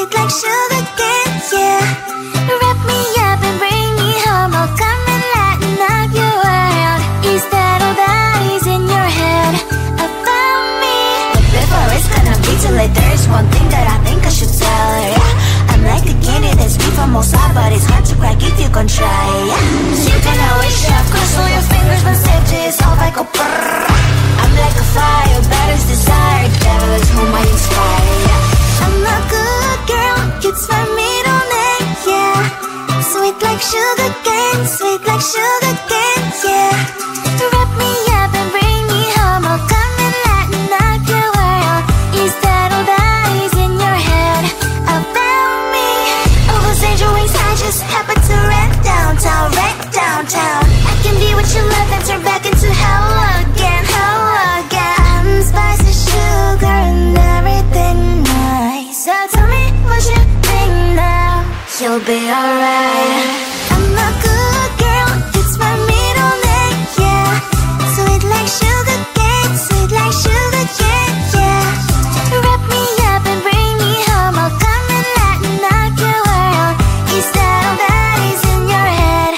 sweet like sugar cane, yeah. Wrap me up and bring me home, I'll come and lighten up your world. Is that all that is in your head about me? But before it's gonna be too late, there's one thing that I think I should tell her, yeah. I'm like the candy that's sweet from outside, but it's hard to crack if you can try, yeah. You can always shove, cross all your fingers, but safety is all like a brrrr. I'm like a fire, batter's desire, devil is whom I inspire, yeah. I'm a good girl, it's my middle name, yeah. Sweet like sugar cane, sweet like sugar cane, yeah. Wrap me up and bring me home, I'll come and lighten up your world. Is that all that is in your head about me? All those angel wings I just happen to rent downtown, wreck downtown. I can be what you love and turn back into hell again, hell again. I'm spicy sugar and everything nice. So tell me what you think now, you'll be alright. I'm a good girl, it's my middle name, yeah. Sweet like sugar cane, sweet like sugar cane, yeah. Wrap me up and bring me home, I'll come and lighten up your world. Is that all that is in your head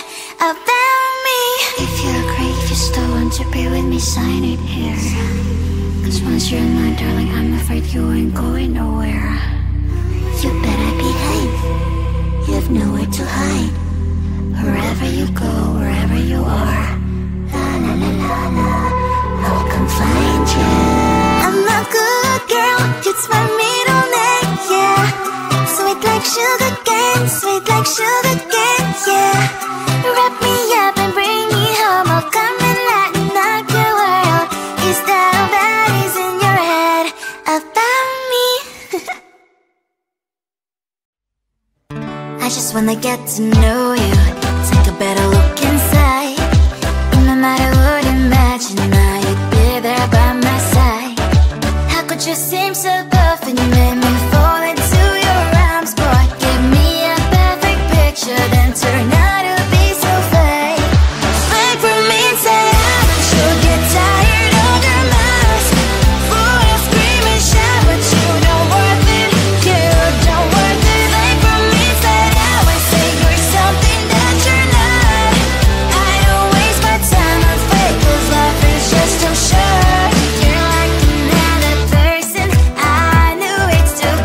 about me? If you agree, if you still want to be with me, sign it here. Cause once you're mine, darling, I'm afraid you ain't going nowhere. You better behave, you have nowhere to hide. Wherever you go, wherever you are, la la la la la, I'll come find you. I'm a good girl, it's my middle name, yeah. Sweet like sugar cane, sweet like sugar cane, yeah. Wrap me up and bring me home, I'll come and lighten up your world. Is that all that is in your head about me? I just wanna get to know you, take a better look inside. No matter what, imagine now you'd be there by my side. How could you seem so perfect, you made me fall into your arms, boy. Give me a perfect picture, then turn out to be so fake. Fake from me and say I should get tired of your mask. Full of scream and shout, but you don't worth it, you don't worth it. Fake from me and say I say you're something that you're not. I don't waste my time on fake, cause life is just too short. You're like another person, I knew it's too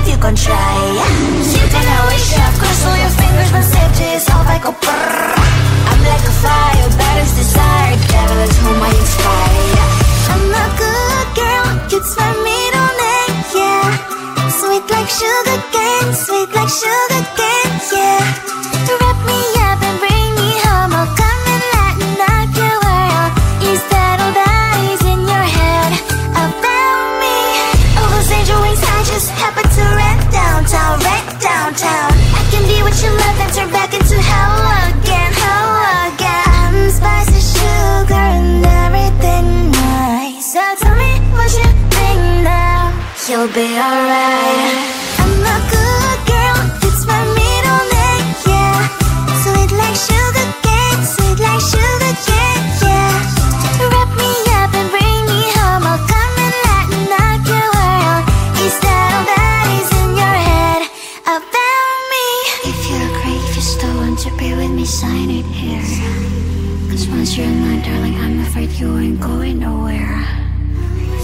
you gon' try. You can always shove, cross all your fingers, but safety is off, I go brrrr. I'm like a fire, battles desire, devil is whom I inspire. I'm a good girl, it's my middle name, yeah. Sweet like sugar cane, sweet like sugar cane, yeah. Wrap me up and bring me home, I'll come and lighten up your world. Is that all that is in your head about me? Oh, those angel wings, I just happen to rent downtown, rent downtown. I can be what you love and turn back into hell again, hell again. Spicy sugar and everything nice. So tell me what you think now. You'll be alright. I'm a good girl, it's my middle name, yeah. Sweet like sugar cane, sweet like sugar cane, yeah. Wrap me up and bring me home, I'll come and lighten up your world. Is that all that is in your head about me? If you agree, if you still want to be with me, sign it here. Cause once you're mine, darling, I'm afraid you ain't going nowhere.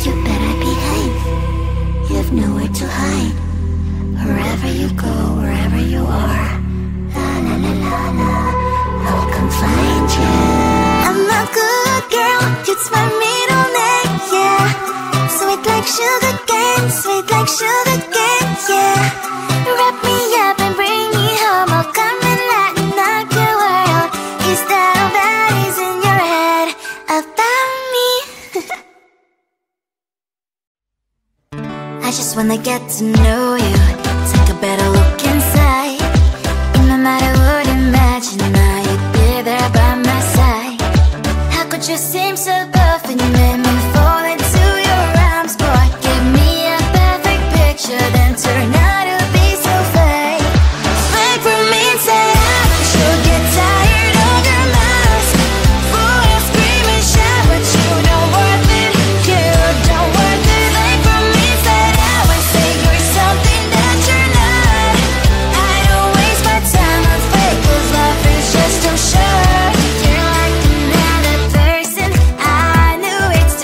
You better behave, you have nowhere to hide. Wherever you go, wherever you are, la la la la la, I'll come find you. I'm a good girl, it's my middle name, yeah. Sweet like sugar cane, sweet like sugar cane, yeah. Wrap me up and bring me home, I'll come and lighten up your world. Is that all that is in your head about me? I just wanna get to know you, take a better look inside. In my mind I would imagine now you'd be there by my side. How could you seem so perfect, you made me fall into your arms. Boy, give me a perfect picture, then turn out to be so fake. Break from me and say I should get tired of your mask. Boy, I scream and shout, but you don't worth it, you don't worth it. Break from me and say I say you're something that you're not. I don't waste my time on fake, cause life is just too short. You're like another person, I knew it's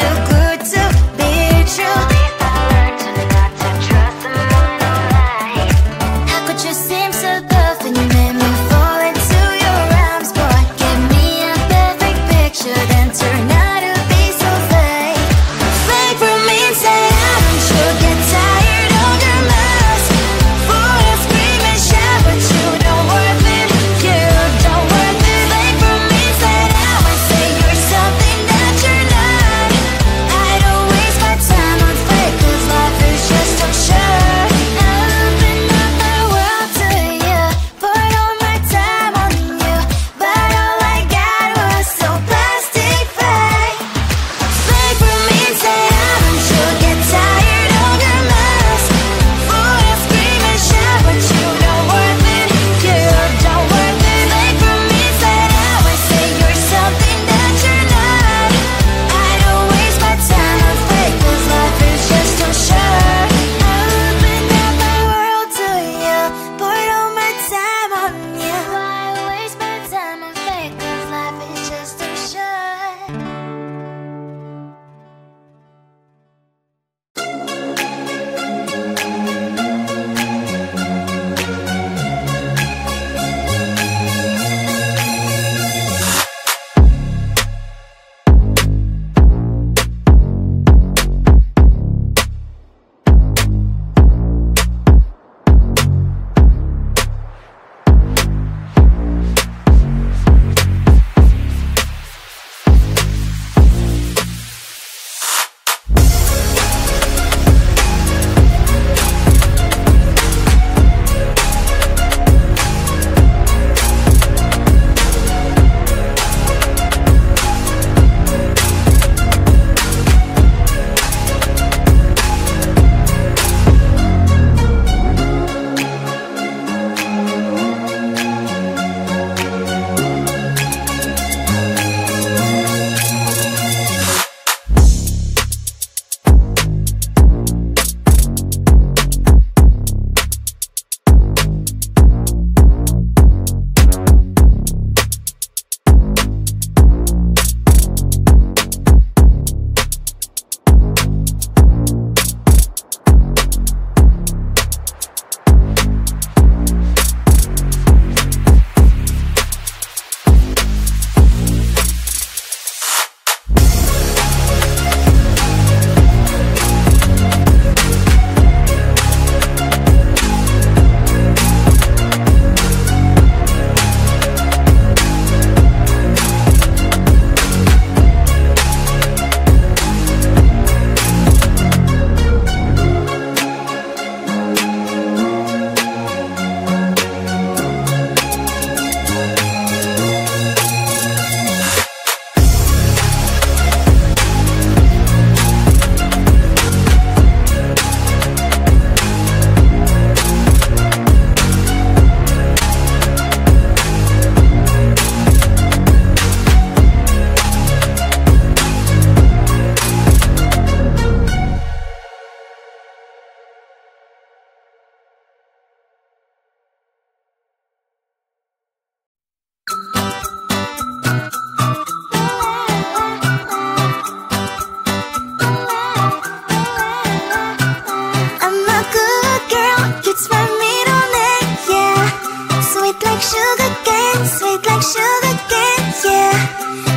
Sweet like sugar cane, sweet like sugar cane, yeah.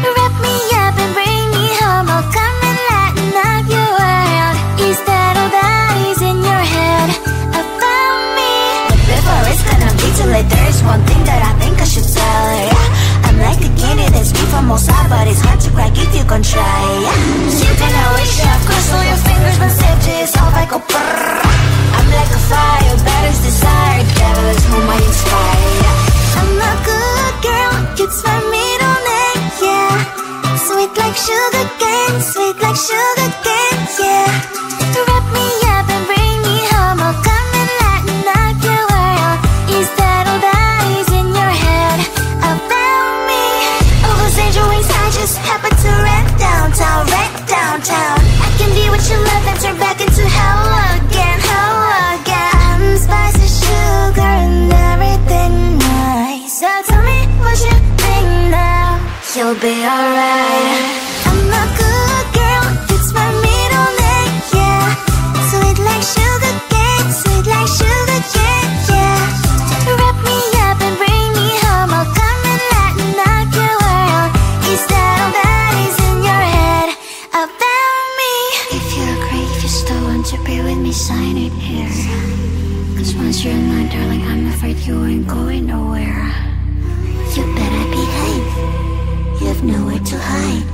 Wrap me up and bring me home, I'll come and lighten up your world. Is that all that is in your head about me? But before it's gonna be too late, there's one thing that I think I should tell ya. I'm like the candy that's sweet from outside, but it's hard to crack if you can try. You can always shove, cross all your fingers, but safety is all I go brrrr. I'm like a fire, batter's desire, devil is whom I inspire. I'm a good girl, it's my middle name, yeah. Sweet like sugar cane, sweet like sugar cane, yeah. Wrap me up and bring me home, I'll come and lighten up your world. Is that all that is in your head about me? All those angel wings I just happen to rent downtown, right downtown. I can be what you love and turn back into hell again, hell again. Spicy sugar and everything nice. So tell me what you think now. You'll be alright. I'm a good girl, it's my middle name, yeah. Sweet like sugar cane, sweet like sugar cane, yeah. Wrap me up and bring me home, I'll come and lighten up your world. Is that all that is in your head about me? If you agree, if you still want to be with me, sign it here. Cause once you're in line, darling, I'm afraid you ain't going nowhere. You better behave, you have nowhere to hide.